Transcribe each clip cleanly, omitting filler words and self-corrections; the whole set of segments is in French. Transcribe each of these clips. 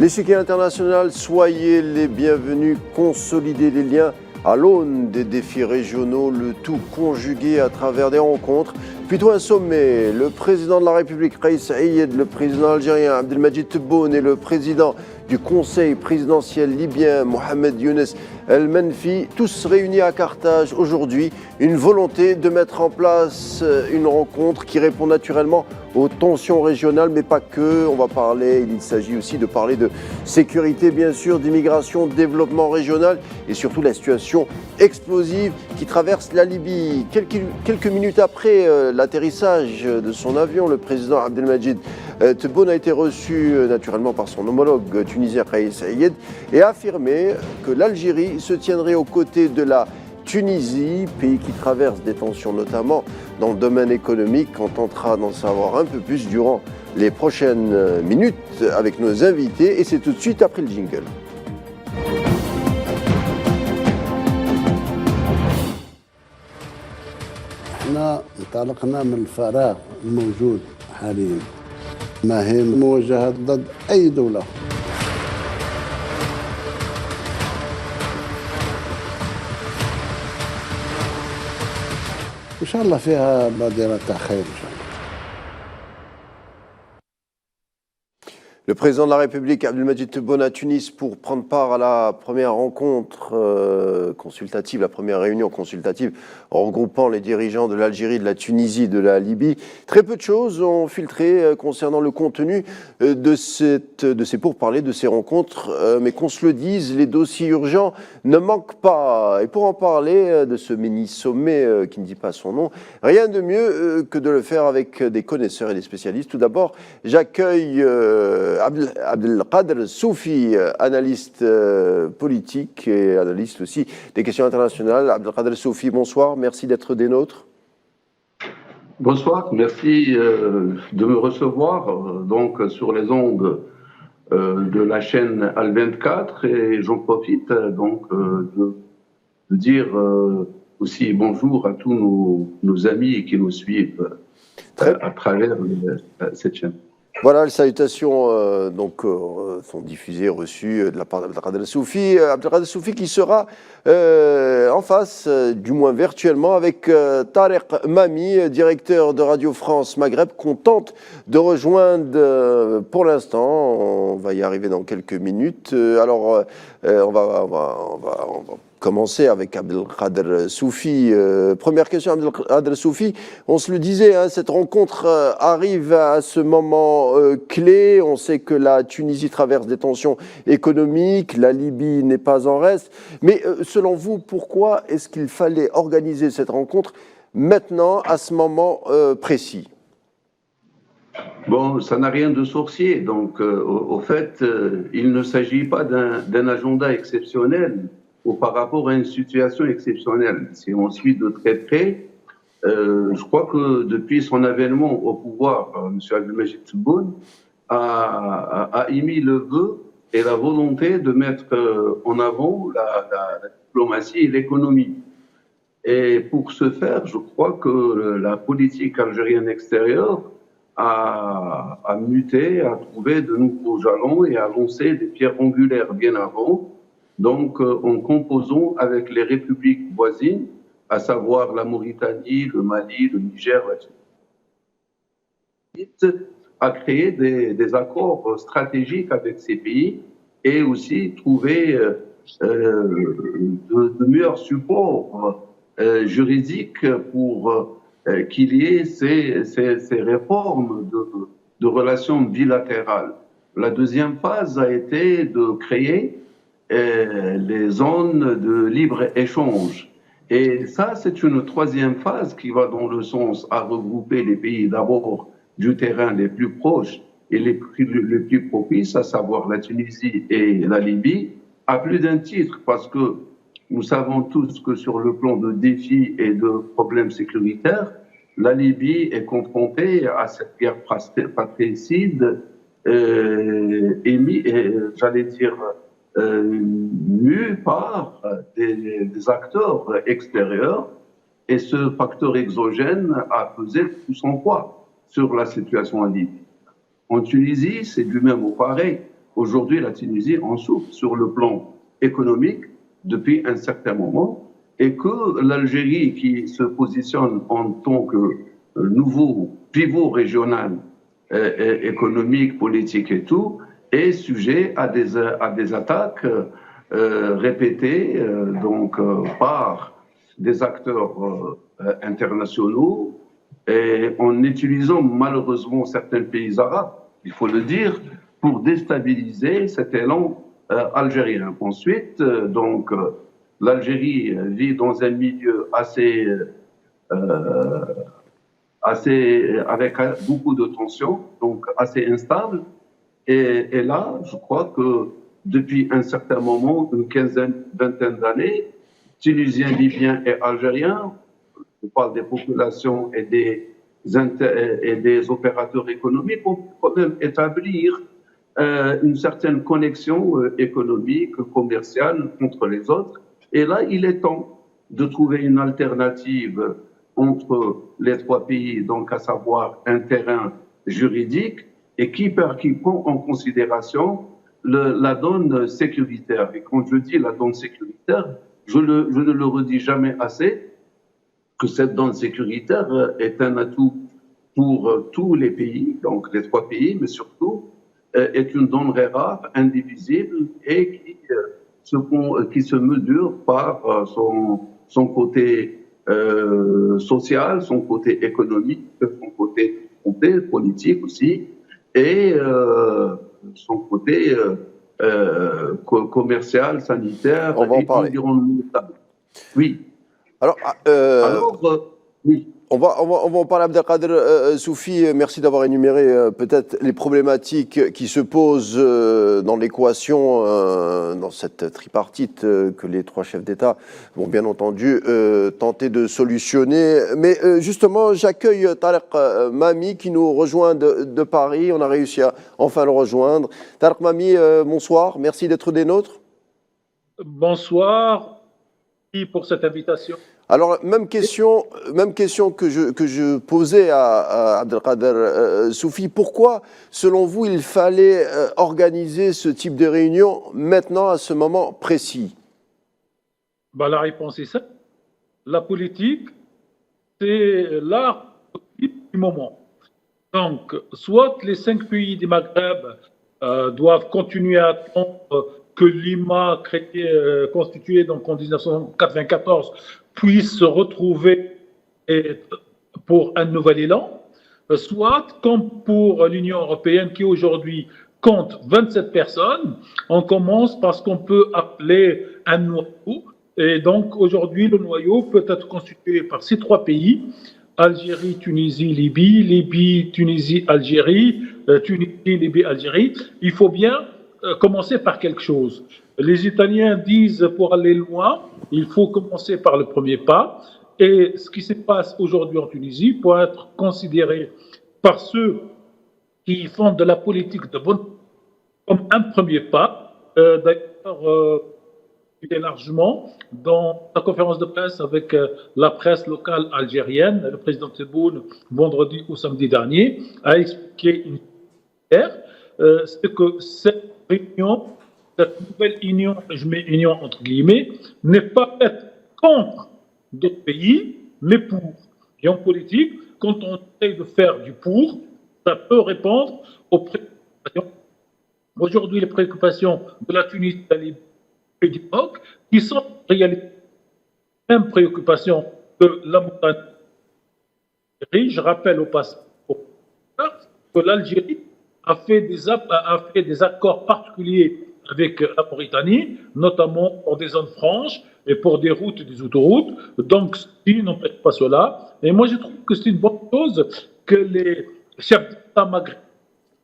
L'échiquier international, soyez les bienvenus, consolidez les liens à l'aune des défis régionaux, le tout conjugué à travers des rencontres. Plutôt un sommet, le président de la République, Kais Saied, le président algérien Abdelmadjid Tebboune et le président du Conseil présidentiel libyen, Mohamed Younes El-Menfi, tous réunis à Carthage aujourd'hui. Une volonté de mettre en place une rencontre qui répond naturellement aux tensions régionales, mais pas que. On va parler, il s'agit aussi de parler de sécurité, bien sûr, d'immigration, de développement régional et surtout la situation explosive qui traverse la Libye. Quelques minutes après l'atterrissage de son avion, le président Abdelmadjid Tebboune a été reçu naturellement par son homologue tunisien Kais Saied et a affirmé que l'Algérie se tiendrait aux côtés de la Tunisie, pays qui traverse des tensions notamment dans le domaine économique. On tentera d'en savoir un peu plus durant les prochaines minutes avec nos invités et c'est tout de suite après le jingle. احنا انطلقنا من الفراغ الموجود حاليا مهام موجهة ضد أي دولة. إن شاء الله فيها بادرة خير إن شاء الله. Le président de la République, Abdelmadjid Tebboune, à Tunis pour prendre part à la première rencontre consultative, la première réunion consultative regroupant les dirigeants de l'Algérie, de la Tunisie, de la Libye. Très peu de choses ont filtré concernant le contenu de ces pourparlers, de ces rencontres, mais qu'on se le dise, les dossiers urgents ne manquent pas. Et pour en parler de ce mini-sommet qui ne dit pas son nom, rien de mieux que de le faire avec des connaisseurs et des spécialistes. Tout d'abord, j'accueille Abdelkader Soufi, analyste politique et analyste aussi des questions internationales. Abdelkader Soufi, bonsoir, merci d'être des nôtres. Bonsoir, merci de me recevoir donc sur les ondes de la chaîne Al24 et j'en profite donc de dire aussi bonjour à tous nos amis qui nous suivent à travers cette chaîne. Voilà, les salutations sont diffusées, reçues de la part d'Abdelkader Soufi. Abdelkader Soufi qui sera en face, du moins virtuellement, avec Tarek Mami, directeur de Radio France Maghreb, qu'on tente de rejoindre pour l'instant. On va y arriver dans quelques minutes. Alors, on va commencer avec Abdelkader Soufi. Première question, Abdelkader Soufi. On se le disait, hein, cette rencontre arrive à ce moment clé. On sait que la Tunisie traverse des tensions économiques, la Libye n'est pas en reste. Mais selon vous, pourquoi est-ce qu'il fallait organiser cette rencontre maintenant, à ce moment précis ? Bon, ça n'a rien de sorcier. Donc, au fait, il ne s'agit pas d'un agenda exceptionnel ou par rapport à une situation exceptionnelle. Si on suit de très près, je crois que depuis son avènement au pouvoir, M. Abdelmadjid Tebboune a émis le vœu et la volonté de mettre en avant la diplomatie et l'économie. Et pour ce faire, je crois que la politique algérienne extérieure a muté, a trouvé de nouveaux jalons et a lancé des pierres angulaires bien avant. Donc, en composant avec les républiques voisines, à savoir la Mauritanie, le Mali, le Niger, la Tunisie, a créé des accords stratégiques avec ces pays et aussi trouver de meilleurs supports juridiques pour qu'il y ait ces réformes de relations bilatérales. La deuxième phase a été de créer les zones de libre-échange. Et ça, c'est une troisième phase qui va dans le sens à regrouper les pays d'abord du terrain les plus proches et les plus propices, à savoir la Tunisie et la Libye, à plus d'un titre, parce que nous savons tous que sur le plan de défis et de problèmes sécuritaires, la Libye est confrontée à cette guerre fratricide j'allais dire, mue par des acteurs extérieurs, et ce facteur exogène a pesé tout son poids sur la situation en Libye. En Tunisie, c'est du même au pareil. aujourd'hui, la Tunisie en souffre sur le plan économique depuis un certain moment et que l'Algérie, qui se positionne en tant que nouveau pivot régional économique, politique et tout, est sujet à des attaques répétées par des acteurs internationaux et en utilisant malheureusement certains pays arabes, il faut le dire, pour déstabiliser cet élan algérien. Ensuite, l'Algérie vit dans un milieu avec beaucoup de tensions, donc assez instable. Et là, je crois que depuis un certain moment, une vingtaine d'années, Tunisiens, Libyens et Algériens, je parle des populations et des opérateurs économiques, ont pu quand même établir une certaine connexion économique, commerciale entre les autres. Et là, il est temps de trouver une alternative entre les trois pays, donc à savoir un terrain juridique et qui prend en considération la donne sécuritaire. Et quand je dis la donne sécuritaire, je ne le redis jamais assez, que cette donne sécuritaire est un atout pour tous les pays, donc les trois pays, mais surtout est une denrée rare, indivisible et qui se mesure par son côté social, son côté économique, son côté politique aussi, et son côté commercial, sanitaire et environnemental. Oui. Alors, oui. On va en parler, Abdelkader Soufi. Merci d'avoir énuméré peut-être les problématiques qui se posent dans l'équation, dans cette tripartite que les trois chefs d'État vont bien entendu tenter de solutionner. Mais justement, j'accueille Tarek Mami qui nous rejoint de Paris. On a réussi à enfin le rejoindre. Tarek Mami, bonsoir. Merci d'être des nôtres. Bonsoir. Merci pour cette invitation. Alors, même question que je posais à Abdelkader Soufi. Pourquoi, selon vous, il fallait organiser ce type de réunion maintenant, à ce moment précis? La réponse est simple. La politique, c'est l'art du moment. Donc, soit les 5 pays du Maghreb doivent continuer à attendre que l'IMA, constituée donc en 1994, puisse se retrouver pour un nouvel élan, soit, comme pour l'Union européenne qui aujourd'hui compte 27 personnes, on commence par ce qu'on peut appeler un noyau. Et donc aujourd'hui, le noyau peut être constitué par ces 3 pays, Algérie, Tunisie, Libye, Libye, Tunisie, Algérie, Tunisie, Libye, Algérie. Il faut bien commencer par quelque chose. Les Italiens disent pour aller loin, il faut commencer par le premier pas. Et ce qui se passe aujourd'hui en Tunisie peut être considéré par ceux qui font de la politique de bonne comme un premier pas. D'ailleurs, largement dans la conférence de presse avec la presse locale algérienne, le président Tebboune, vendredi ou samedi dernier, a expliqué une c'est que cette réunion, cette nouvelle union, je mets union entre guillemets, n'est pas faite contre d'autres pays, mais pour. Et en politique, quand on essaie de faire du pour, ça peut répondre aux préoccupations. Aujourd'hui, les préoccupations de la Tunisie et du Maroc, qui sont en réalité les mêmes préoccupations que la montagne. Je rappelle au passage que l'Algérie a fait des accords particuliers avec la Mauritanie, notamment pour des zones franches et pour des routes et des autoroutes. Donc, ils n'empêchent pas cela. Et moi, je trouve que c'est une bonne chose que les chefs d'État maghrébins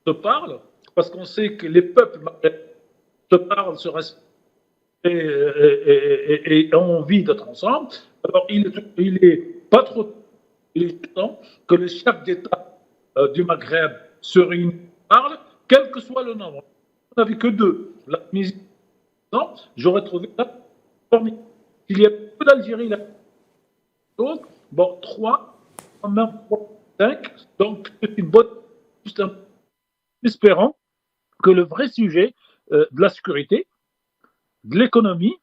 se parlent, parce qu'on sait que les peuples maghrébins se parlent, se respectent et ont envie d'être ensemble. Alors, il est pas trop temps que les chefs d'État du Maghreb se réunissent, parlent, quel que soit le nombre. On n'avait que 2. La Tunisie, non, j'aurais trouvé ça formidable. S'il y a peu d'Algérie, là, donc, 3, même 5, donc c'est une bonne. Juste espérant que le vrai sujet de la sécurité, de l'économie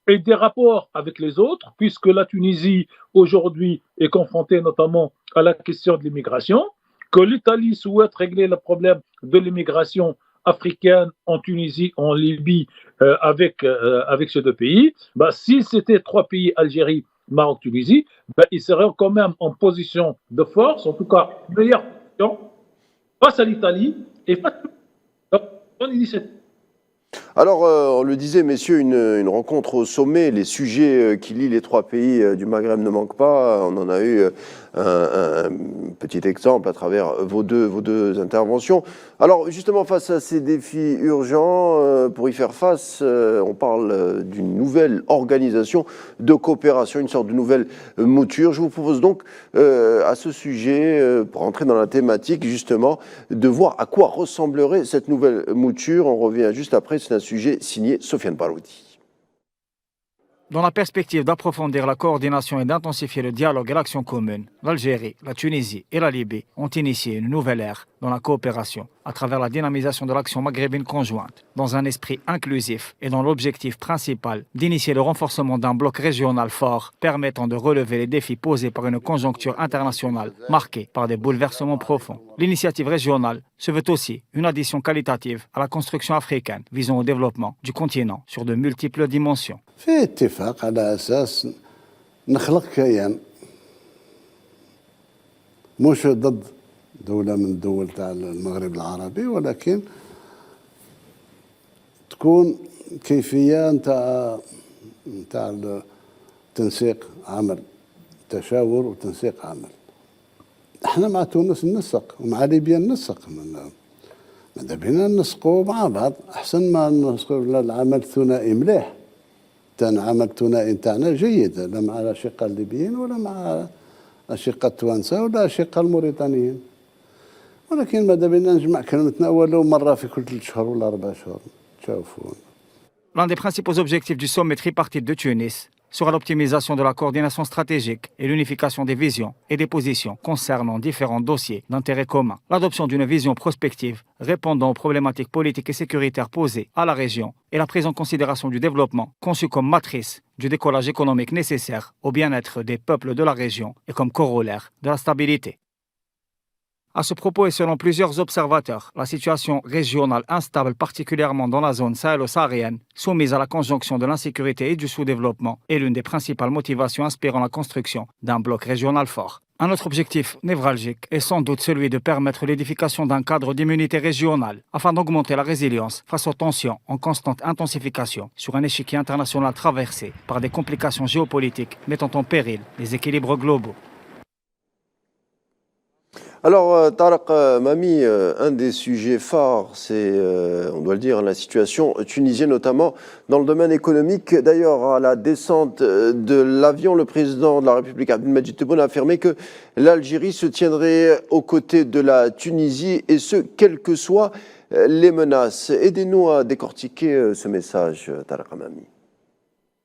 et des rapports avec les autres, puisque la Tunisie aujourd'hui est confrontée notamment à la question de l'immigration, que l'Italie souhaite régler le problème de l'immigration africaine en Tunisie, en Libye, avec ces deux pays. Si c'était trois pays, Algérie, Maroc, Tunisie, ils seraient quand même en position de force, en tout cas meilleure position, face à l'Italie et face à son initiative. Alors, on le disait, messieurs, une rencontre au sommet. Les sujets qui lient les trois pays du Maghreb ne manquent pas. On en a eu un petit exemple à travers vos deux interventions. Alors, justement, face à ces défis urgents, pour y faire face, on parle d'une nouvelle organisation de coopération, une sorte de nouvelle mouture. Je vous propose donc, à ce sujet, pour entrer dans la thématique, justement, de voir à quoi ressemblerait cette nouvelle mouture. On revient juste après. C'est un sujet signé Sofiane Baroudi. Dans la perspective d'approfondir la coordination et d'intensifier le dialogue et l'action commune, l'Algérie, la Tunisie et la Libye ont initié une nouvelle ère dans la coopération à travers la dynamisation de l'action maghrébine conjointe, dans un esprit inclusif et dans l'objectif principal d'initier le renforcement d'un bloc régional fort permettant de relever les défis posés par une conjoncture internationale marquée par des bouleversements profonds. L'initiative régionale se veut aussi une addition qualitative à la construction africaine visant au développement du continent sur de multiples dimensions. في اتفاق على أساس نخلق كيان مش ضد دولة من الدول تاع المغرب العربي، ولكن تكون كيفية نتاع تنسيق عمل، تشاور وتنسيق عمل. احنا مع تونس ننسق ومع ليبيا ننسق، ماذا بينا ننسقوا مع بعض أحسن ما ننسقوا. العمل الثنائي مليح، العمل الثنائي نتاعنا جيد، لا مع الأشقاء الليبيين ولا مع الأشقاء التوانسة ولا الأشقاء الموريتانيين، ولكن ماذا بينا نجمع كلمتنا ولو مرة في كل 3 شهور ولا 4 شهور تشوفون. L'un des principaux objectifs du sommet tripartite de Tunis sera l'optimisation de la coordination stratégique et l'unification des visions et des positions concernant différents dossiers d'intérêt commun. L'adoption d'une vision prospective répondant aux problématiques politiques et sécuritaires posées à la région et la prise en considération du développement conçu comme matrice du décollage économique nécessaire au bien-être des peuples de la région et comme corollaire de la stabilité. À ce propos et selon plusieurs observateurs, la situation régionale instable, particulièrement dans la zone sahélo-saharienne, soumise à la conjonction de l'insécurité et du sous-développement, est l'une des principales motivations inspirant la construction d'un bloc régional fort. Un autre objectif névralgique est sans doute celui de permettre l'édification d'un cadre d'immunité régionale afin d'augmenter la résilience face aux tensions en constante intensification sur un échiquier international traversé par des complications géopolitiques mettant en péril les équilibres globaux. Alors, Tarek Mami, un des sujets phares, c'est, on doit le dire, la situation tunisienne, notamment dans le domaine économique. D'ailleurs, à la descente de l'avion, le président de la République, Abdelmadjid Tebboune, a affirmé que l'Algérie se tiendrait aux côtés de la Tunisie, et ce, quelles que soient les menaces. Aidez-nous à décortiquer ce message, Tarek Mami.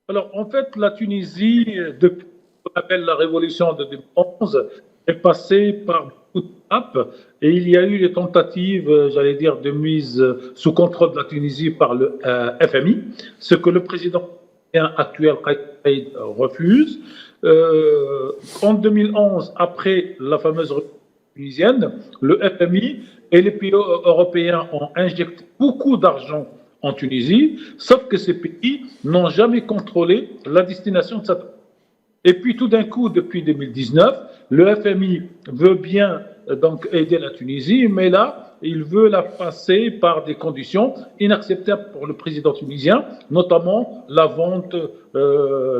Alors, en fait, la Tunisie, depuis ce qu'on appelle la révolution de 2011, est passée par beaucoup d'étapes et il y a eu des tentatives, j'allais dire, de mise sous contrôle de la Tunisie par le FMI, ce que le président actuel Kais Saied refuse. En 2011, après la fameuse révolution tunisienne, le FMI et les pays européens ont injecté beaucoup d'argent en Tunisie, sauf que ces pays n'ont jamais contrôlé la destination de cette. Et puis tout d'un coup, depuis 2019, le FMI veut bien donc aider la Tunisie, mais là, il veut la passer par des conditions inacceptables pour le président tunisien, notamment la vente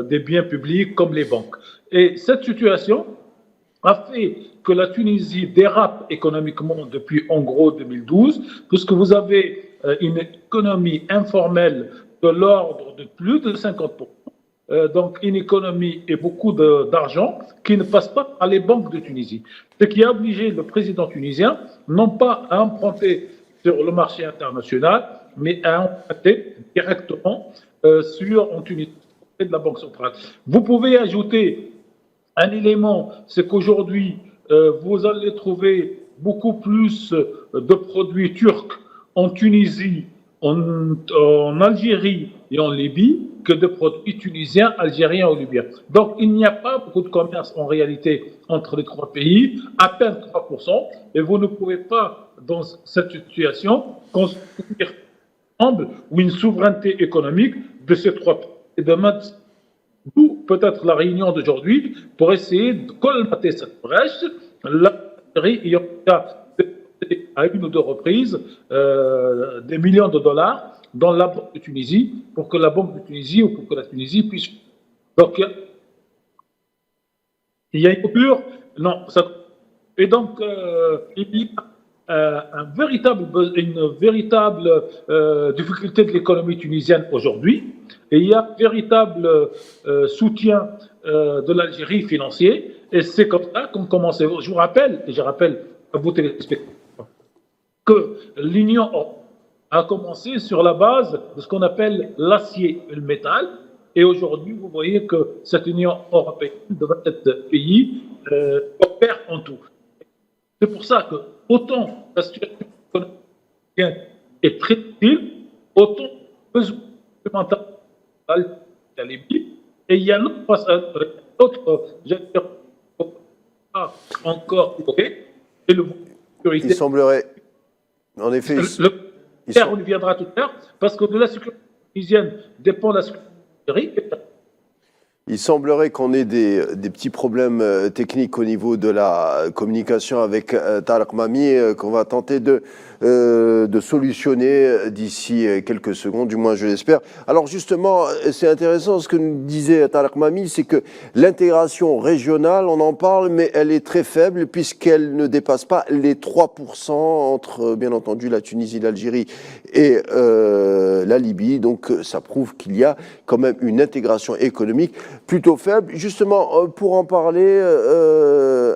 des biens publics comme les banques. Et cette situation a fait que la Tunisie dérape économiquement depuis en gros 2012, puisque vous avez une économie informelle de l'ordre de plus de 50%. Donc une économie et beaucoup d'argent qui ne passe pas par les banques de Tunisie. Ce qui a obligé le président tunisien non pas à emprunter sur le marché international, mais à emprunter directement en Tunisie de la Banque centrale. Vous pouvez ajouter un élément, c'est qu'aujourd'hui, vous allez trouver beaucoup plus de produits turcs en Tunisie en Algérie et en Libye que de produits tunisiens, algériens ou libyens. Donc, il n'y a pas beaucoup de commerce en réalité entre les trois pays, à peine 3%, et vous ne pouvez pas, dans cette situation, construire ensemble ou une souveraineté économique de ces trois pays. Et demain, d'où peut-être la réunion d'aujourd'hui pour essayer de colmater cette brèche. L'Algérie ayant à une ou deux reprises des millions de dollars dans la Banque de Tunisie pour que la Banque de Tunisie ou pour que la Tunisie puisse. Donc, il y a une coupure. Non, et donc, il y a une véritable difficulté de l'économie tunisienne aujourd'hui. Et il y a un véritable soutien de l'Algérie financier. Et c'est comme ça qu'on commence. Je vous rappelle, et je rappelle à vous téléspectateurs, que l'Union européenne a commencé sur la base de ce qu'on appelle l'acier et le métal. Et aujourd'hui, vous voyez que cette Union européenne, de 27 pays, opère en tout. C'est pour ça que autant la situation économique est très utile, autant besoin supplémentaire la Libye. Et il y a d'autres, encore, et le Il semblerait, en effet, on y viendra tout à l'heure, parce que de la sécurité tunisienne dépend de la sécurité algérienne. il semblerait qu'on ait des petits problèmes techniques au niveau de la communication avec Tarek Mami qu'on va tenter de solutionner d'ici quelques secondes, du moins je l'espère. Alors justement, c'est intéressant ce que nous disait Tarek Mami, c'est que l'intégration régionale, on en parle, mais elle est très faible puisqu'elle ne dépasse pas les 3% entre, bien entendu, la Tunisie, l'Algérie et la Libye. Donc ça prouve qu'il y a quand même une intégration économique plutôt faible. Justement, pour en parler,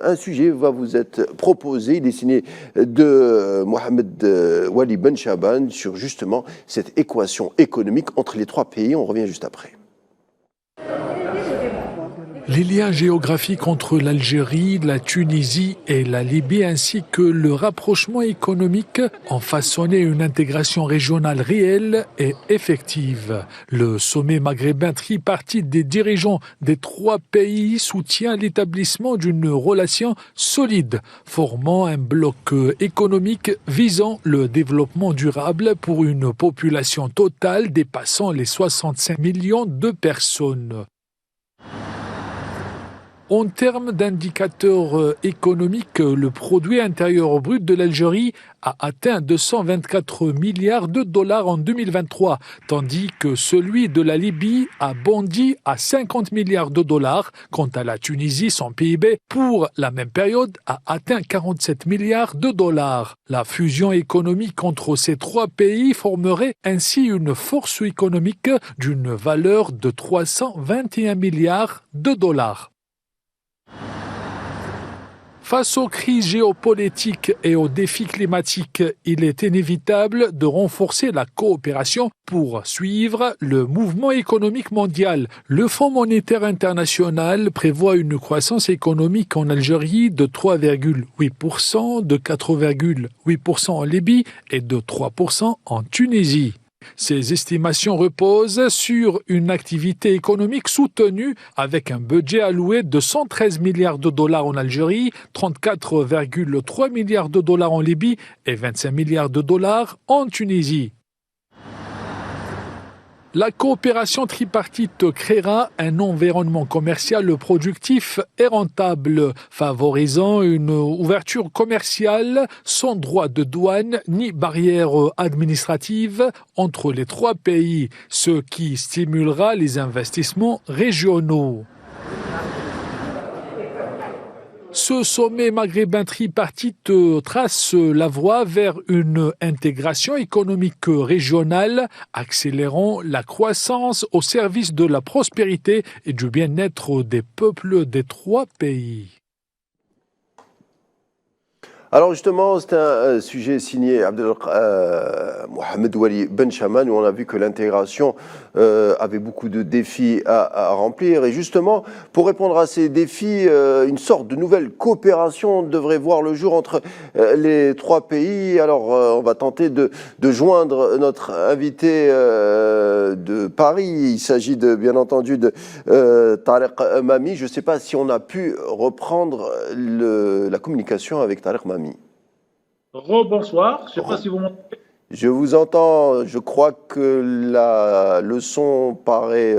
un sujet va vous être proposé. Il est signé de Mohamed Wali Ben Chaban sur justement cette équation économique entre les trois pays. On revient juste après. Les liens géographiques entre l'Algérie, la Tunisie et la Libye ainsi que le rapprochement économique ont façonné une intégration régionale réelle et effective. Le sommet maghrébin tripartite des dirigeants des trois pays soutient l'établissement d'une relation solide, formant un bloc économique visant le développement durable pour une population totale dépassant les 65 millions de personnes. En termes d'indicateurs économiques, le produit intérieur brut de l'Algérie a atteint 224 milliards de dollars en 2023, tandis que celui de la Libye a bondi à 50 milliards de dollars. Quant à la Tunisie, son PIB, pour la même période, a atteint 47 milliards de dollars. La fusion économique entre ces trois pays formerait ainsi une force économique d'une valeur de 321 milliards de dollars. Face aux crises géopolitiques et aux défis climatiques, il est inévitable de renforcer la coopération pour suivre le mouvement économique mondial. Le Fonds monétaire international prévoit une croissance économique en Algérie de 3,8%, de 4,8% en Libye et de 3% en Tunisie. Ces estimations reposent sur une activité économique soutenue avec un budget alloué de 113 milliards de dollars en Algérie, 34,3 milliards de dollars en Libye et 25 milliards de dollars en Tunisie. La coopération tripartite créera un environnement commercial productif et rentable, favorisant une ouverture commerciale sans droit de douane ni barrières administratives entre les trois pays, ce qui stimulera les investissements régionaux. Ce sommet maghrébin tripartite trace la voie vers une intégration économique régionale, accélérant la croissance au service de la prospérité et du bien-être des peuples des trois pays. Alors justement, c'est un sujet signé Mohamed Wali Ben Chaman, où on a vu que l'intégration avait beaucoup de défis à remplir. Et justement, pour répondre à ces défis, une sorte de nouvelle coopération devrait voir le jour entre les trois pays. Alors, on va tenter de joindre notre invité de Paris. Il s'agit bien entendu de Tariq Mami. Je ne sais pas si on a pu reprendre la communication avec Tariq Mami. Rebonsoir, je ne sais pas si vous m'entendez. Je vous entends, je crois que le son paraît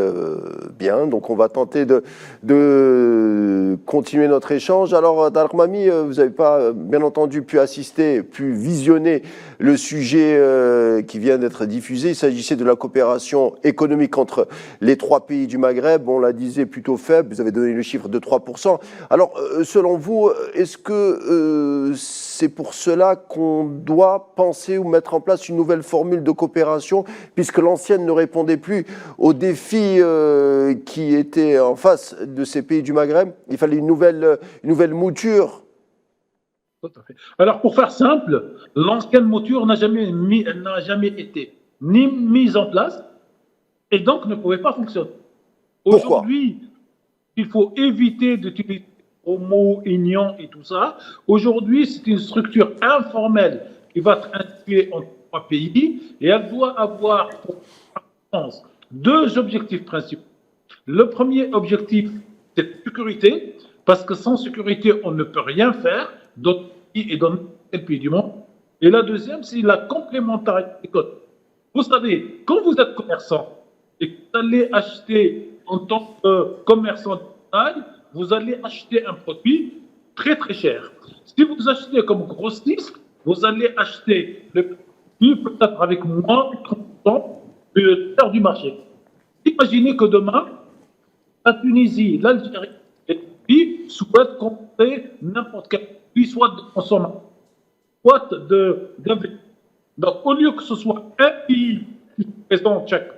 bien, donc on va tenter de continuer notre échange. Alors, Tariq Mami, vous n'avez pas bien entendu pu assister, pu visionner le sujet qui vient d'être diffusé. Il s'agissait de la coopération économique entre les trois pays du Maghreb. On la disait plutôt faible, vous avez donné le chiffre de 3%. Alors, selon vous, est-ce que c'est pour cela qu'on doit penser ou mettre en place une nouvelle formule de coopération, puisque l'ancienne ne répondait plus aux défis qui étaient en face de ces pays du Maghreb? Il fallait une nouvelle mouture. Tout à fait. Alors, pour faire simple, l'ancienne mouture n'a jamais été ni mise en place et donc ne pouvait pas fonctionner. Aujourd'hui, il faut éviter d'utiliser homo, union et tout ça. Aujourd'hui, c'est une structure informelle qui va être instituée en trois pays et elle doit avoir pour France deux objectifs principaux. Le premier objectif, c'est la sécurité, parce que sans sécurité, on ne peut rien faire dans le pays et dans quel pays du monde. Et la deuxième, c'est la complémentarité. Vous savez, quand vous êtes commerçant et que vous allez acheter en tant que commerçant de taille, vous allez acheter un produit très très cher. Si vous achetez comme grossiste, vous allez acheter le produit peut-être avec moins de 30% de faire du marché. Imaginez que demain, la Tunisie, l'Algérie et le pays souhaitent compter n'importe quel pays, soit de consommation, soit d'investissement. Donc, au lieu que ce soit un pays qui présente chaque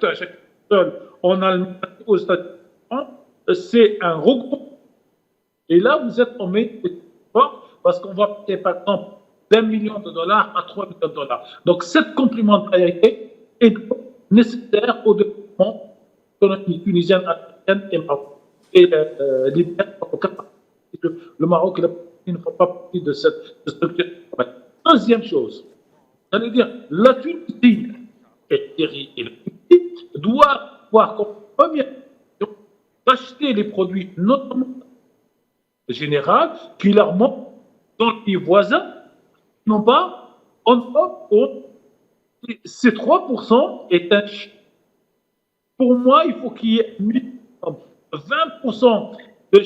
seul en Allemagne, aux États-Unis, c'est un regroupement. Et là, vous êtes en mai parce qu'on va passer, par exemple, d'$1 million à 3 millions de dollars. Donc, cette complémentarité est nécessaire au développement économique tunisien, africain et marocain. Et le Maroc ne fait pas partie de cette structure. Deuxième chose, c'est-à-dire la Tunisie et le pays doivent avoir comme première question d'acheter les produits notamment général qui leur manquent dans les pays voisins, non pas en Europe. Ces 3% est un chiffre. Pour moi, il faut qu'il y ait 20% de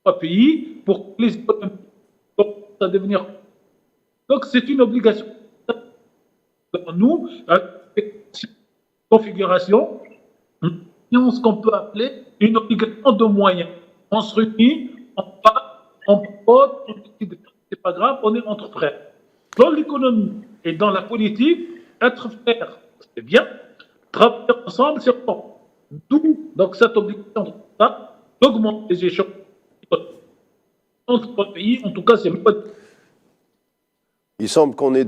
trois pays pour que les économies commencent à devenir. Donc, c'est une obligation pour nous, configuration, ce qu'on peut appeler une obligation de moyens. On se réunit, on parle, on vote, on décide, c'est pas grave, on est entre frères. Dans l'économie et dans la politique, être frère, c'est bien. Travailler ensemble, c'est bon. D'où donc cette obligation d'augmenter les échanges entre pays. En tout cas, c'est pas. Il semble qu'on ait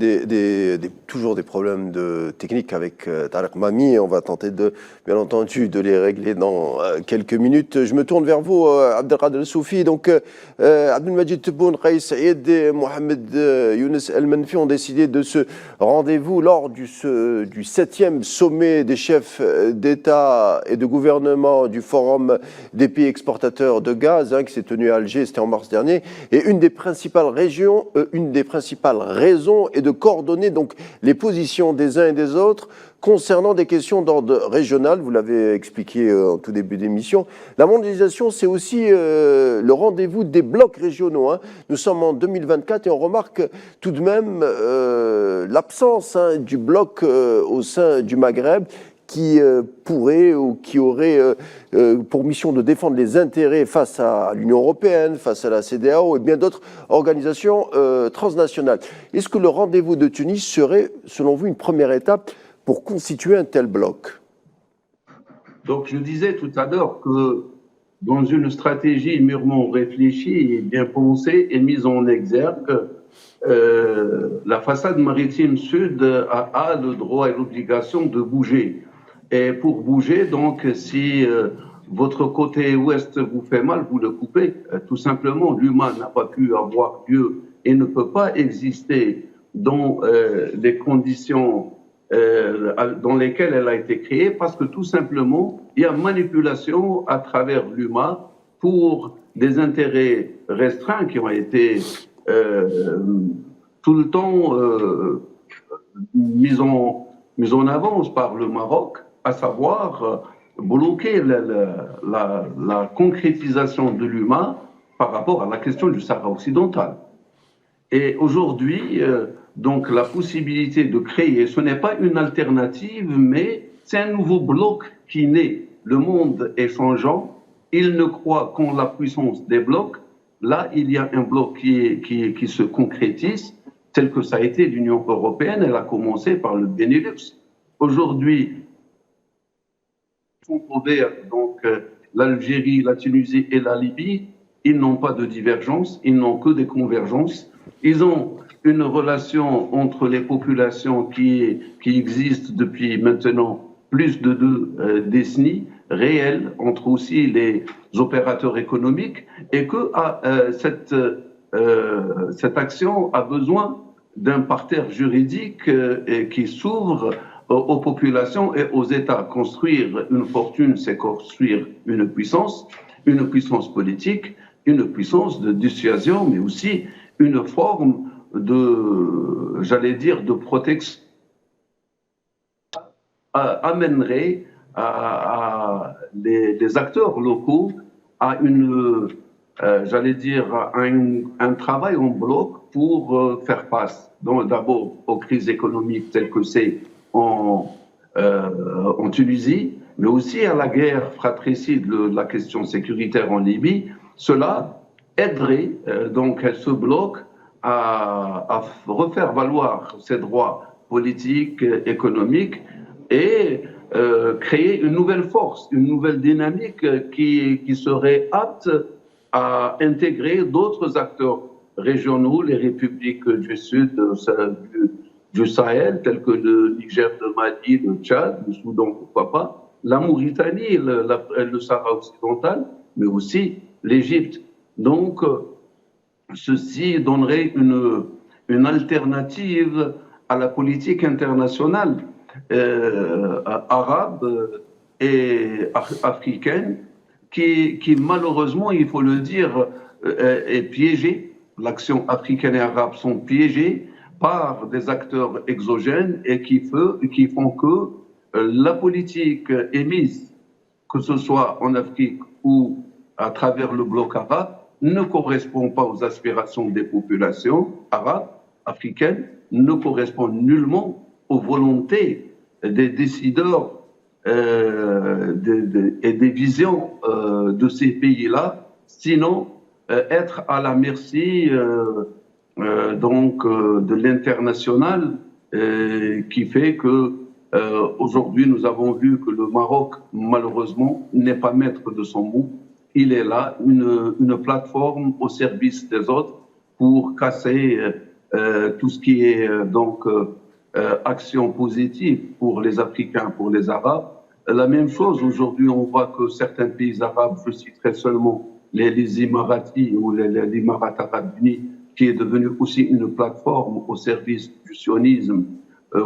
toujours des problèmes techniques avec Tariq Mami et on va tenter bien entendu de les régler dans quelques minutes. Je me tourne vers vous, Abdelkader Soufi. Donc, Abdelmajid Tebboune, Kais Saïd et Mohamed Younes El Menfi ont décidé de ce rendez-vous lors du 7e sommet des chefs d'État et de gouvernement du Forum des pays exportateurs de gaz qui s'est tenu à Alger, c'était en mars dernier. Et une des principales raisons est de coordonner donc les positions des uns et des autres concernant des questions d'ordre régional. Vous l'avez expliqué en tout début d'émission. La mondialisation, c'est aussi le rendez-vous des blocs régionaux. Nous sommes en 2024 et on remarque tout de même l'absence du bloc au sein du Maghreb qui pourrait ou qui aurait pour mission de défendre les intérêts face à l'Union européenne, face à la CEDEAO et bien d'autres organisations transnationales. Est-ce que le rendez-vous de Tunis serait, selon vous, une première étape pour constituer un tel bloc? Donc, je disais tout à l'heure que dans une stratégie mûrement réfléchie et bien pensée et mise en exergue, la façade maritime sud a le droit et l'obligation de bouger. Et pour bouger, donc, si votre côté ouest vous fait mal, vous le coupez. Tout simplement, l'humain n'a pas pu avoir lieu et ne peut pas exister dans les conditions dans lesquelles elle a été créée, parce que tout simplement, il y a manipulation à travers l'humain pour des intérêts restreints qui ont été tout le temps mis en avance par le Maroc, à savoir bloquer la concrétisation de l'humain par rapport à la question du Sahara occidental. Et aujourd'hui, donc la possibilité de créer, ce n'est pas une alternative, mais c'est un nouveau bloc qui naît. Le monde est changeant, il ne croit qu'en la puissance des blocs. Là, il y a un bloc qui se concrétise, tel que ça a été l'Union européenne. Elle a commencé par le Benelux. Aujourd'hui, donc l'Algérie, la Tunisie et la Libye, ils n'ont pas de divergence, ils n'ont que des convergences. Ils ont une relation entre les populations qui existe depuis maintenant plus de 2 décennies, réelle, entre aussi les opérateurs économiques, et que cette action a besoin d'un parterre juridique qui s'ouvre aux populations et aux États. Construire une fortune, c'est construire une puissance politique, une puissance de dissuasion, mais aussi une forme de protection amènerait les acteurs locaux à un travail en bloc pour faire face d'abord aux crises économiques telles que c'est en Tunisie, mais aussi à la guerre fratricide de la question sécuritaire en Libye. Cela aiderait donc ce bloc à refaire valoir ses droits politiques, économiques et créer une nouvelle force, une nouvelle dynamique qui serait apte à intégrer d'autres acteurs régionaux, les républiques du Sud, du Sahel, tels que le Niger, le Mali, le Tchad, le Soudan, pourquoi pas, la Mauritanie, le Sahara occidental, mais aussi l'Égypte. Donc, ceci donnerait une alternative à la politique internationale arabe et africaine qui malheureusement, il faut le dire, est piégée. L'action africaine et arabe sont piégées par des acteurs exogènes et qui font que la politique émise, que ce soit en Afrique ou à travers le bloc arabe, ne correspond pas aux aspirations des populations arabes, africaines, ne correspond nullement aux volontés des décideurs et des visions de ces pays-là, sinon être à la merci de l'international qui fait que aujourd'hui nous avons vu que le Maroc malheureusement n'est pas maître de son mot. Il est là, une plateforme au service des autres pour casser tout ce qui est action positive pour les Africains, pour les Arabes. La même chose, aujourd'hui, on voit que certains pays arabes, je citerai seulement les Émiratis ou l'Émirat arabe uni, qui est devenu aussi une plateforme au service du sionisme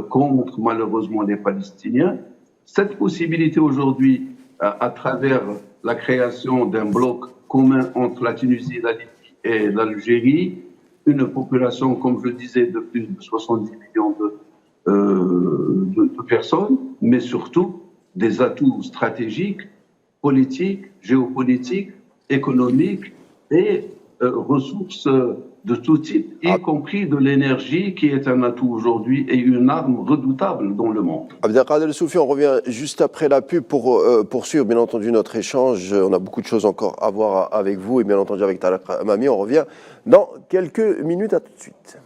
contre malheureusement les Palestiniens. Cette possibilité aujourd'hui, à travers la création d'un bloc commun entre la Tunisie, la Libye et l'Algérie, une population, comme je le disais, de plus de 70 millions de personnes, mais surtout des atouts stratégiques, politiques, géopolitiques, économiques et ressources de tout type, y compris de l'énergie qui est un atout aujourd'hui et une arme redoutable dans le monde. Abdelkader El-Soufi, on revient juste après la pub pour poursuivre bien entendu notre échange. On a beaucoup de choses encore à voir avec vous et bien entendu avec Tarek Hamami. On revient dans quelques minutes, à tout de suite.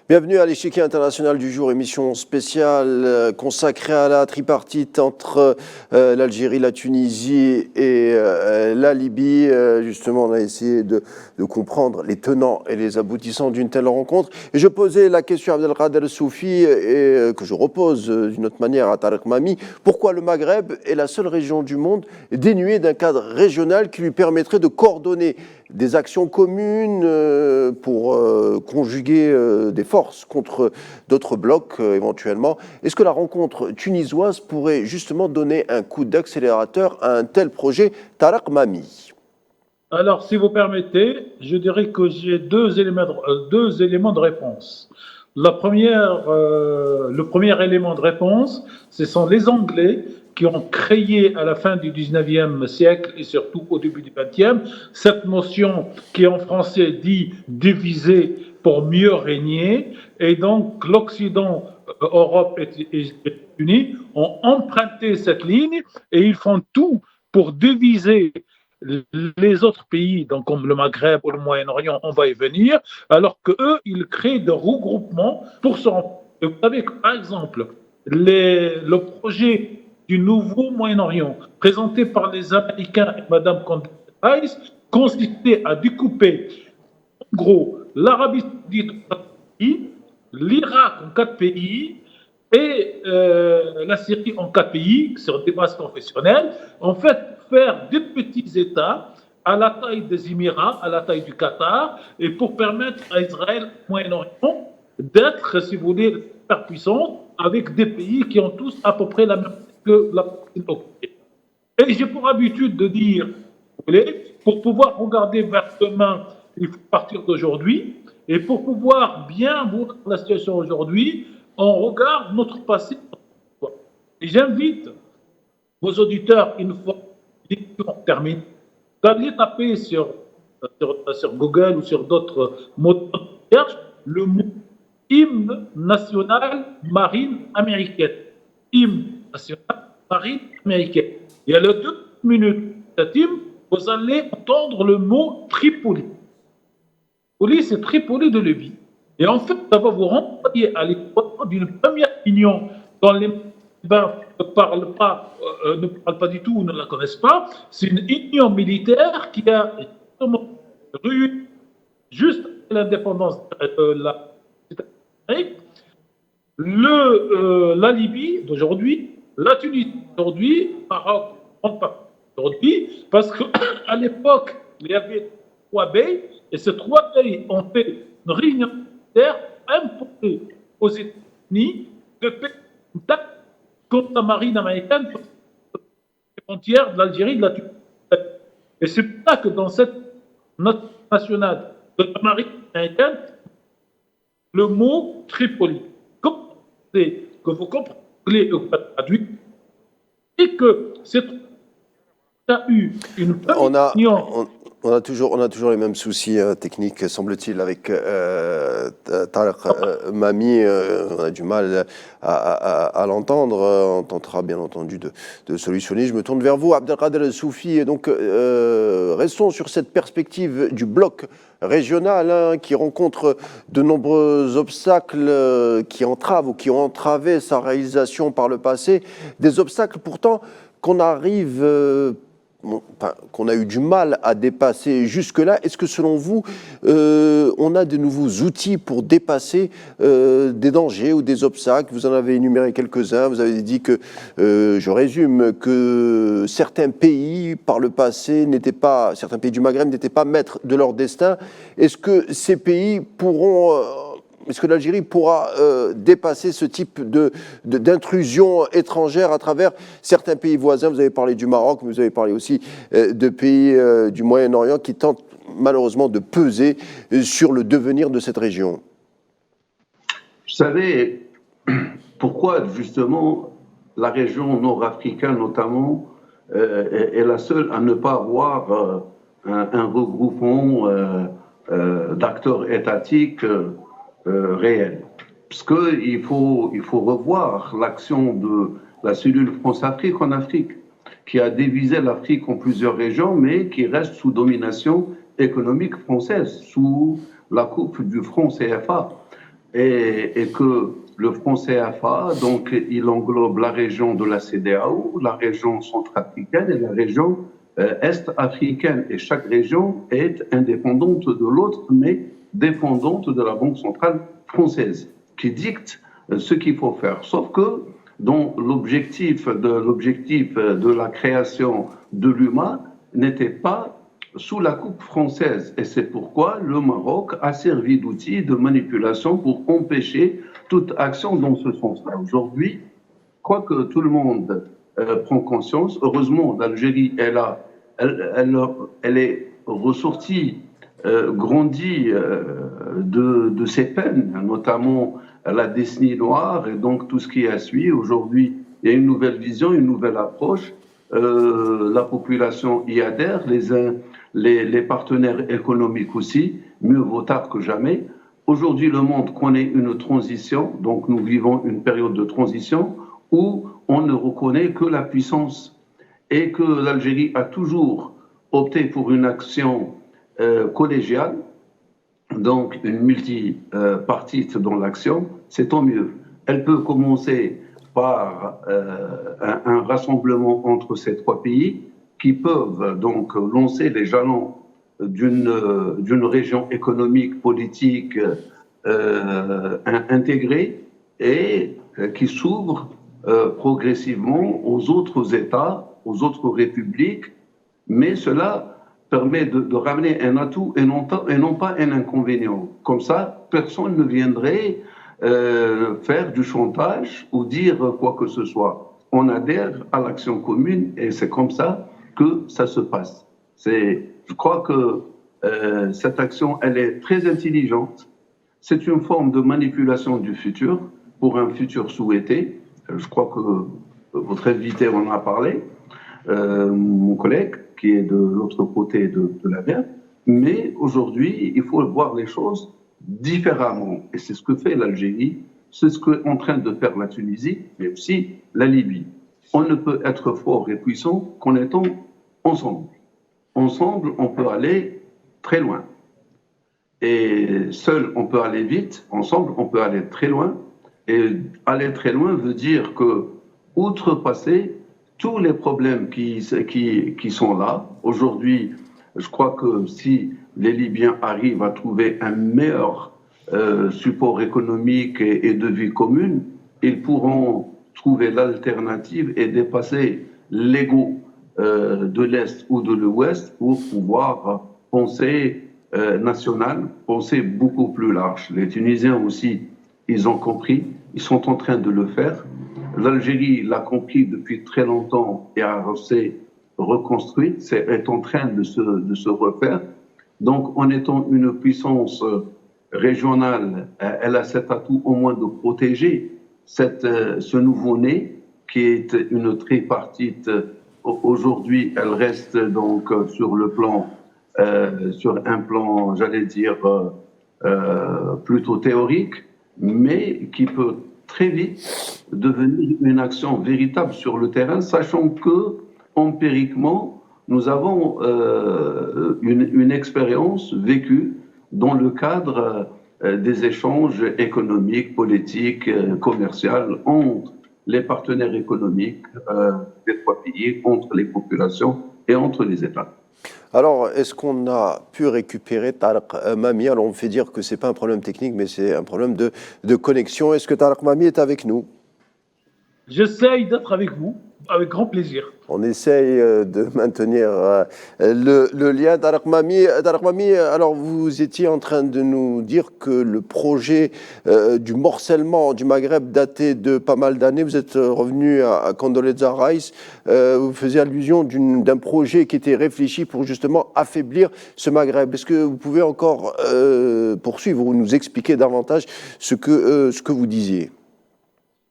Bienvenue à l'échiquier international du jour, émission spéciale consacrée à la tripartite entre l'Algérie, la Tunisie et la Libye. Justement, on a essayé de comprendre les tenants et les aboutissants d'une telle rencontre. Et je posais la question à Abdelkader Soufi, et que je repose d'une autre manière à Tarek Mami. Pourquoi le Maghreb est la seule région du monde dénuée d'un cadre régional qui lui permettrait de coordonner des actions communes pour conjuguer des forces contre d'autres blocs éventuellement. Est-ce que la rencontre tunisoise pourrait justement donner un coup d'accélérateur à un tel projet? Tarek Mami. Alors, si vous permettez, je dirais que j'ai deux éléments de réponse. Le premier élément de réponse, ce sont les Anglais qui ont créé à la fin du 19e siècle et surtout au début du 20e, cette notion qui en français dit « diviser pour mieux régner ». Et donc l'Occident, Europe et États-Unis ont emprunté cette ligne et ils font tout pour diviser les autres pays, donc comme le Maghreb ou le Moyen-Orient, on va y venir, alors qu'eux, ils créent des regroupements pour se rencontrer. Vous savez que, par exemple, le projet du nouveau Moyen-Orient, présenté par les Américains et Mme Condoleezza Rice, consistait à découper, en gros, l'Arabie Saoudite en 4 pays, l'Irak en 4 pays et la Syrie en 4 pays, sur des bases confessionnelles. En fait, faire des petits États à la taille des Émirats, à la taille du Qatar, et pour permettre à Israël, Moyen-Orient, d'être, si vous voulez, superpuissante avec des pays qui ont tous à peu près la même que la Palestine occupée. Et j'ai pour habitude de dire, vous voulez, pour pouvoir regarder vers demain, il faut partir d'aujourd'hui, et pour pouvoir bien voir la situation aujourd'hui, on regarde notre passé. Et j'invite vos auditeurs, une fois l'émission terminée, d'aller taper sur Google ou sur d'autres moteurs de recherche le mot hymne national marine américaine. Hymne national marine américaine. Il y a les 2 minutes de cet hymne, vous allez entendre le mot Tripoli. Tripoli, c'est Tripoli de Libye. Et en fait, ça va vous renvoyer à l'époque d'une première union dans les ne parlent pas du tout ou ne la connaissent pas. C'est une union militaire qui a réuni juste après l'indépendance de la Libye d'aujourd'hui, la Tunisie d'aujourd'hui, Maroc d'aujourd'hui, parce qu'à l'époque, il y avait 3 pays, et ces 3 pays ont fait une réunion militaire imposée aux États-Unis de paix contre la marine américaine sur les frontières de l'Algérie et de la Tunisie. Et c'est pour ça que dans cette note nationale de la marine américaine, le mot Tripoli, que vous comprenez et que vous traduisez, et que cette a eu une union. On a toujours les mêmes soucis techniques, semble-t-il, avec Tarek Mami. On a du mal à l'entendre. On tentera bien entendu de solutionner. Je me tourne vers vous, Abdelkader Soufi. Et donc, restons sur cette perspective du bloc régional qui rencontre de nombreux obstacles qui entravent ou qui ont entravé sa réalisation par le passé. Des obstacles pourtant qu'on arrive... qu'on a eu du mal à dépasser jusque-là. Est-ce que selon vous, on a de nouveaux outils pour dépasser des dangers ou des obstacles? Vous en avez énuméré quelques-uns. Vous avez dit que, je résume, que certains pays par le passé certains pays du Maghreb n'étaient pas maîtres de leur destin. Est-ce que ces pays est-ce que l'Algérie pourra dépasser ce type d'intrusion étrangère à travers certains pays voisins? Vous avez parlé du Maroc, mais vous avez parlé aussi de pays du Moyen-Orient qui tentent malheureusement de peser sur le devenir de cette région. Vous savez, pourquoi justement la région nord-africaine notamment est la seule à ne pas avoir un regroupement d'acteurs étatiques réel. Parce qu'il faut revoir l'action de la cellule France-Afrique en Afrique, qui a divisé l'Afrique en plusieurs régions, mais qui reste sous domination économique française, sous la coupe du franc CFA. et que le franc CFA, donc, il englobe la région de la CEDEAO, la région centrafricaine et la région est-africaine. Et chaque région est indépendante de l'autre, mais dépendante de la Banque centrale française, qui dicte ce qu'il faut faire. Sauf que dans l'objectif de la création de l'UMA n'était pas sous la coupe française. Et c'est pourquoi le Maroc a servi d'outil de manipulation pour empêcher toute action dans ce sens-là. Aujourd'hui, je crois que tout le monde prend conscience. Heureusement, l'Algérie, elle est ressortie, grandie de ses peines, notamment la décennie noire et donc tout ce qui a suivi. Aujourd'hui, il y a une nouvelle vision, une nouvelle approche. La population y adhère, les partenaires économiques aussi, mieux vaut tard que jamais. Aujourd'hui, le monde connaît une transition, donc nous vivons une période de transition où on ne reconnaît que la puissance et que l'Algérie a toujours opté pour une action collégiale, donc une multipartite dans l'action, c'est tant mieux. Elle peut commencer par un rassemblement entre ces trois pays qui peuvent donc lancer les jalons d'une région économique, politique intégrée et qui s'ouvre progressivement aux autres États, aux autres républiques, mais cela permet de ramener un atout et non pas un inconvénient. Comme ça, personne ne viendrait faire du chantage ou dire quoi que ce soit. On adhère à l'action commune et c'est comme ça que ça se passe. Je crois que cette action, elle est très intelligente. C'est une forme de manipulation du futur pour un futur souhaité. Je crois que votre invité en a parlé, mon collègue, qui est de l'autre côté de la mer. Mais aujourd'hui, il faut voir les choses différemment. Et c'est ce que fait l'Algérie, c'est ce qu'est en train de faire la Tunisie, mais aussi la Libye. On ne peut être fort et puissant qu'en étant ensemble. Ensemble, on peut aller très loin. Et seul, on peut aller vite. Ensemble, on peut aller très loin. Et aller très loin veut dire que, outrepasser tous les problèmes qui sont là. Aujourd'hui, je crois que si les Libyens arrivent à trouver un meilleur support économique et de vie commune, ils pourront trouver l'alternative et dépasser l'ego de l'Est ou de l'Ouest pour pouvoir penser national, penser beaucoup plus large. Les Tunisiens aussi, ils ont compris, ils sont en train de le faire. L'Algérie l'a compris depuis très longtemps et s'est reconstruite, est en train de se refaire. Donc, en étant une puissance régionale, elle a cet atout au moins de protéger ce nouveau-né qui est une tripartite. Aujourd'hui, elle reste donc sur un plan, j'allais dire, plutôt théorique, mais qui peut très vite devenir une action véritable sur le terrain, sachant que, empiriquement, nous avons une expérience vécue dans le cadre des échanges économiques, politiques, commerciaux entre les partenaires économiques des trois pays, entre les populations et entre les États. Alors, est-ce qu'on a pu récupérer Tarek Mami? Alors, on me fait dire que ce n'est pas un problème technique, mais c'est un problème de connexion. Est-ce que Tarek Mami est avec nous? J'essaye d'être avec vous, avec grand plaisir. On essaye de maintenir le lien. Tarek Mami, alors vous étiez en train de nous dire que le projet du morcellement du Maghreb datait de pas mal d'années. Vous êtes revenu à Condoleezza Rice. Vous faisiez allusion d'un projet qui était réfléchi pour justement affaiblir ce Maghreb. Est-ce que vous pouvez encore poursuivre ou nous expliquer davantage ce que vous disiez?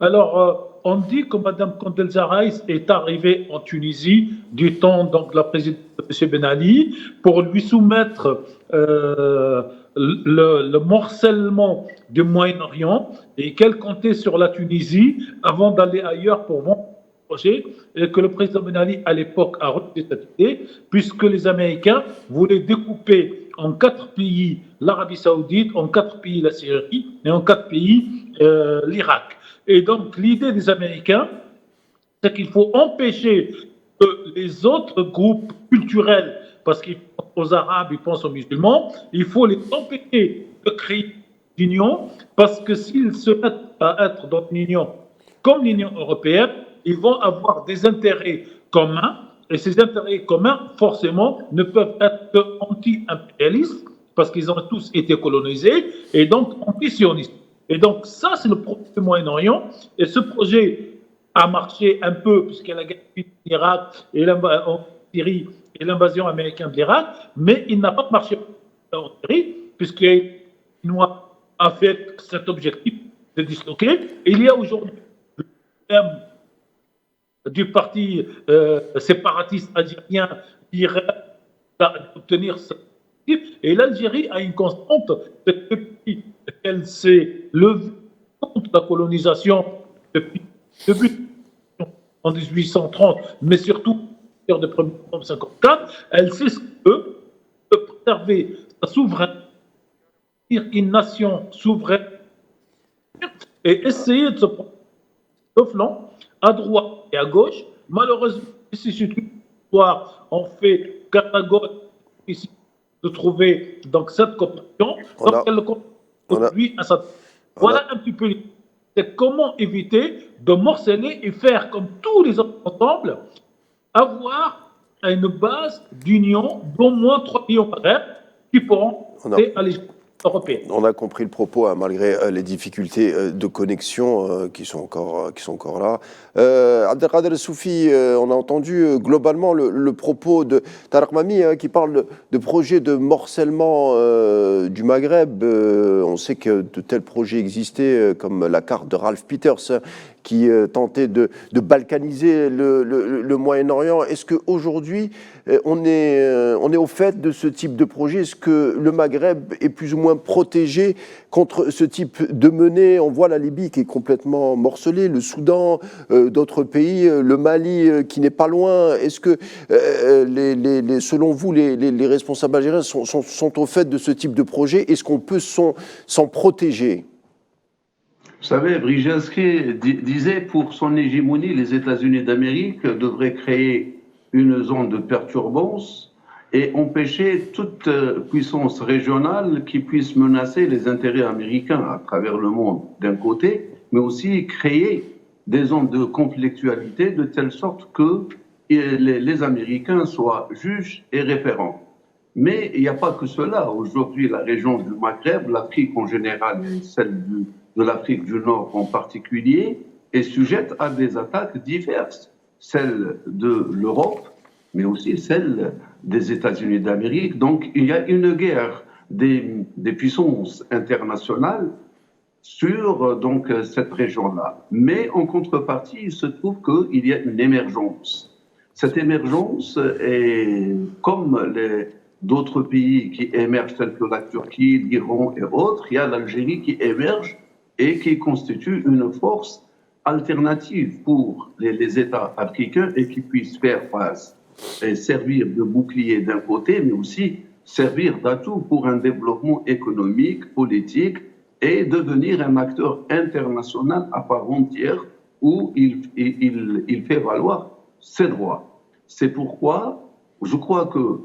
Alors, on dit que Mme Condoleezza Rice est arrivée en Tunisie du temps donc, de la présidente de M. Ben Ali pour lui soumettre le morcellement du Moyen-Orient et qu'elle comptait sur la Tunisie avant d'aller ailleurs pour vendre projet et que le président Ben Ali, à l'époque, a rejeté cette idée, puisque les Américains voulaient découper en 4 pays l'Arabie Saoudite, en 4 pays la Syrie et en 4 pays l'Irak. Et donc, l'idée des Américains, c'est qu'il faut empêcher que les autres groupes culturels, parce qu'ils pensent aux Arabes, ils pensent aux musulmans, il faut les empêcher de créer une union, parce que s'ils se mettent à être dans une union comme l'Union européenne, ils vont avoir des intérêts communs, et ces intérêts communs, forcément, ne peuvent être que anti-impérialistes, parce qu'ils ont tous été colonisés, et donc anti-sionistes. Et donc ça, c'est le projet du Moyen-Orient, et ce projet a marché un peu, puisqu'il y a la guerre en Irak et en Syrie et l'invasion américaine de l'Irak, mais il n'a pas marché en Syrie, puisqu'il a fait cet objectif de disloquer. Et il y a aujourd'hui le problème du parti séparatiste algérien qui rêve d'obtenir ce objectif. Et l'Algérie a une constante, c'est que depuis qu'elle s'est levée contre la colonisation depuis le début en 1830, mais surtout en 1954, elle sait ce que de préserver sa souveraineté, une nation souveraine, et essayer de se prendre de flanc, à droite et à gauche. Malheureusement, ici, sur l'histoire, on fait catégorie ici de trouver donc cette coopération. Donc, elle conduit à ça. Voilà un petit peu l'idée. C'est comment éviter de morceler et faire comme tous les autres ensemble, avoir une base d'union d'au moins 3 millions d'Arabes qui pourront aller européenne. On a compris le propos, hein, malgré les difficultés de connexion qui sont encore là. Abdelkader Soufi, on a entendu globalement le propos de Tarek Mami, hein, qui parle de projets de morcellement du Maghreb. On sait que de tels projets existaient, comme la carte de Ralph Peters, hein, qui tentait de balkaniser le Moyen-Orient. Est-ce qu'aujourd'hui, on est au fait de ce type de projet? Est-ce que le Maghreb est plus ou moins protégé contre ce type de menées? On voit la Libye qui est complètement morcelée, le Soudan, d'autres pays, le Mali qui n'est pas loin. Est-ce que, selon vous, les responsables algériens sont au fait de ce type de projet? Est-ce qu'on peut s'en protéger? Vous savez, Brzezinski disait pour son hégémonie, les États-Unis d'Amérique devraient créer une zone de perturbance et empêcher toute puissance régionale qui puisse menacer les intérêts américains à travers le monde d'un côté, mais aussi créer des zones de conflictualité de telle sorte que les Américains soient juges et référents. Mais il n'y a pas que cela. Aujourd'hui, la région du Maghreb, l'Afrique en général et celle de l'Afrique du Nord en particulier, est sujette à des attaques diverses, celles de l'Europe, mais aussi celles des États-Unis d'Amérique. Donc il y a une guerre des puissances internationales sur donc, cette région-là. Mais en contrepartie, il se trouve qu'il y a une émergence. Cette émergence est comme d'autres pays qui émergent, tels que la Turquie, l'Iran et autres, il y a l'Algérie qui émerge et qui constitue une force alternative pour les États africains et qui puisse faire face et servir de bouclier d'un côté, mais aussi servir d'atout pour un développement économique, politique et devenir un acteur international à part entière où il fait valoir ses droits. C'est pourquoi je crois que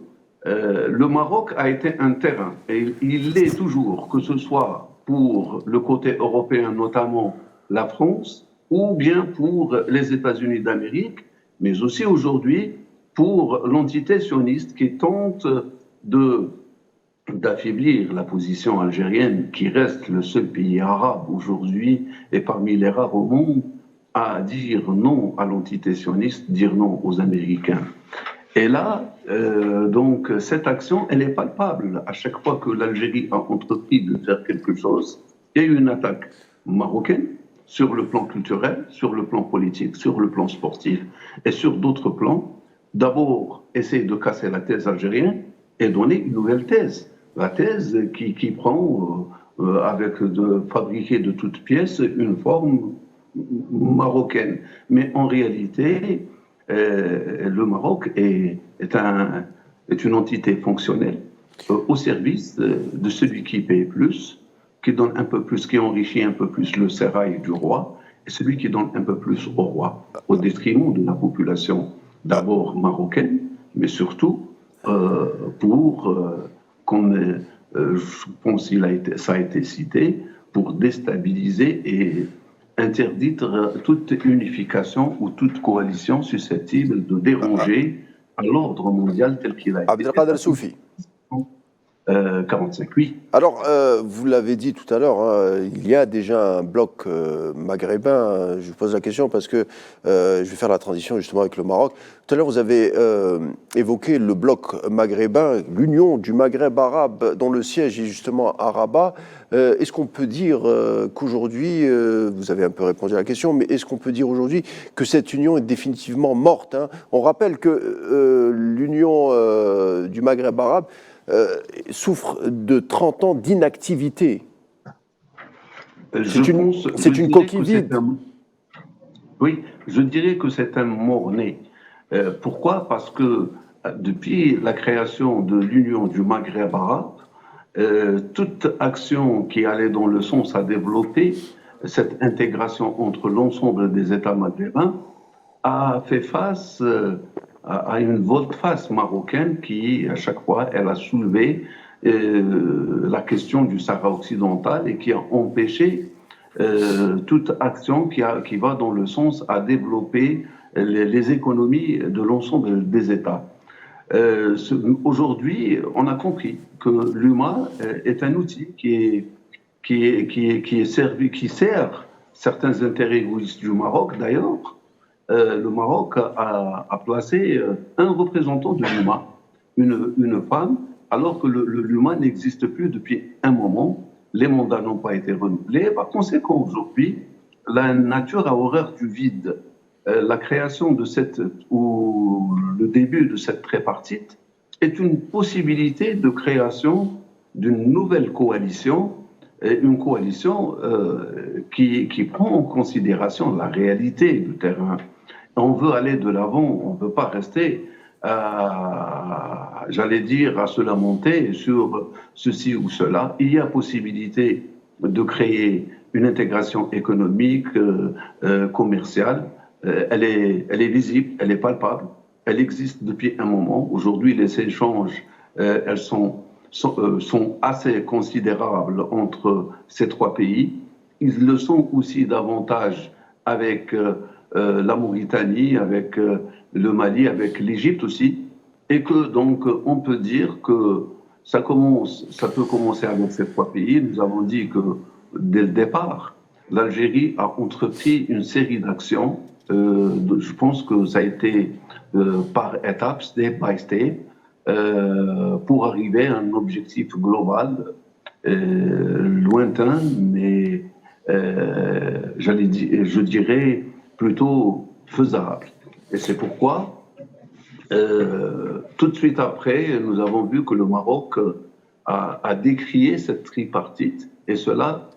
le Maroc a été un terrain, et il l'est toujours, que ce soit pour le côté européen, notamment la France, ou bien pour les États-Unis d'Amérique, mais aussi aujourd'hui pour l'entité sioniste qui tente d'affaiblir la position algérienne, qui reste le seul pays arabe aujourd'hui et parmi les rares au monde à dire non à l'entité sioniste, dire non aux Américains. Et là, donc, cette action, elle est palpable. À chaque fois que l'Algérie a entrepris de faire quelque chose, il y a eu une attaque marocaine sur le plan culturel, sur le plan politique, sur le plan sportif et sur d'autres plans. D'abord, essayer de casser la thèse algérienne et donner une nouvelle thèse. La thèse qui prend, fabriquer de toutes pièces, une forme marocaine. Mais en réalité, le Maroc est une entité fonctionnelle au service de celui qui paye plus, qui donne un peu plus, qui enrichit un peu plus le sérail du roi, et celui qui donne un peu plus au roi, au détriment de la population d'abord marocaine, mais surtout comme je pense ça a été cité, pour déstabiliser et interdire toute unification ou toute coalition susceptible de déranger à l'ordre mondial tel qu'il a été. Abdelkader Soufi. 45, oui. Alors, vous l'avez dit tout à l'heure, hein, il y a déjà un bloc maghrébin. Je vous pose la question parce que je vais faire la transition justement avec le Maroc. Tout à l'heure, vous avez évoqué le bloc maghrébin, l'Union du Maghreb arabe, dont le siège est justement à Rabat. Est-ce qu'on peut dire qu'aujourd'hui, vous avez un peu répondu à la question, mais est-ce qu'on peut dire aujourd'hui que cette union est définitivement morte, hein? On rappelle que l'Union du Maghreb arabe souffre de 30 ans d'inactivité. C'est une coquille vide. Oui, je dirais que c'est un mort-né. Pourquoi? Parce que depuis la création de l'Union du Maghreb arabe, toute action qui allait dans le sens à développer cette intégration entre l'ensemble des États maghrébins a fait face à une volte-face marocaine qui, à chaque fois, elle a soulevé la question du Sahara occidental et qui a empêché toute action qui va dans le sens à développer les économies de l'ensemble des États. Aujourd'hui, on a compris que l'UMA est un outil qui sert certains intérêts égoïstes du Maroc, d'ailleurs. Le Maroc a placé un représentant de l'UMA, une femme, alors que l'UMA n'existe plus depuis un moment. Les mandats n'ont pas été renouvelés. Par conséquent, aujourd'hui, la nature a horreur du vide. La création de ou le début de cette tripartite est une possibilité de création d'une nouvelle coalition, une coalition qui prend en considération la réalité du terrain. On veut aller de l'avant, on ne peut pas rester, j'allais dire, à se lamenter sur ceci ou cela. Il y a possibilité de créer une intégration économique, commerciale. Elle est visible, elle est palpable, elle existe depuis un moment. Aujourd'hui, les échanges, elles sont assez considérables entre ces trois pays. Ils le sont aussi davantage avec la Mauritanie, avec le Mali, avec l'Égypte aussi, et que donc on peut dire que ça peut commencer avec ces trois pays. Nous avons dit que dès le départ, l'Algérie a entrepris une série d'actions. Je pense que ça a été par étapes, step by step, pour arriver à un objectif global, lointain, mais je dirais plutôt faisable. Et c'est pourquoi, tout de suite après, nous avons vu que le Maroc a décrié cette tripartite, et cela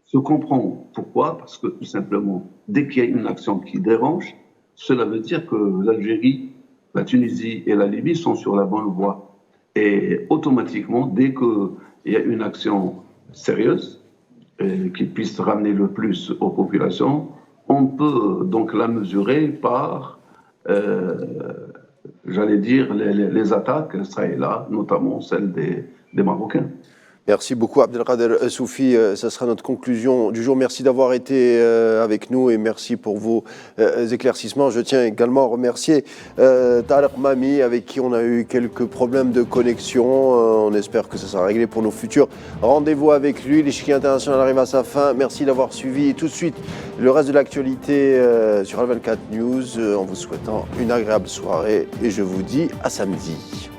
se comprend. Pourquoi? Parce que tout simplement, dès qu'il y a une action qui dérange, cela veut dire que l'Algérie, la Tunisie et la Libye sont sur la bonne voie. Et automatiquement, dès qu'il y a une action sérieuse, qui puisse ramener le plus aux populations, on peut donc la mesurer par, j'allais dire, les attaques, ça et là, notamment celles des Marocains. Merci beaucoup Abdelkader Soufi, ça sera notre conclusion du jour. Merci d'avoir été avec nous et merci pour vos éclaircissements. Je tiens également à remercier Tarek Mami avec qui on a eu quelques problèmes de connexion. On espère que ça sera réglé pour nos futurs rendez-vous avec lui. L'échiquier international arrive à sa fin. Merci d'avoir suivi tout de suite le reste de l'actualité sur Al24 News en vous souhaitant une agréable soirée et je vous dis à samedi.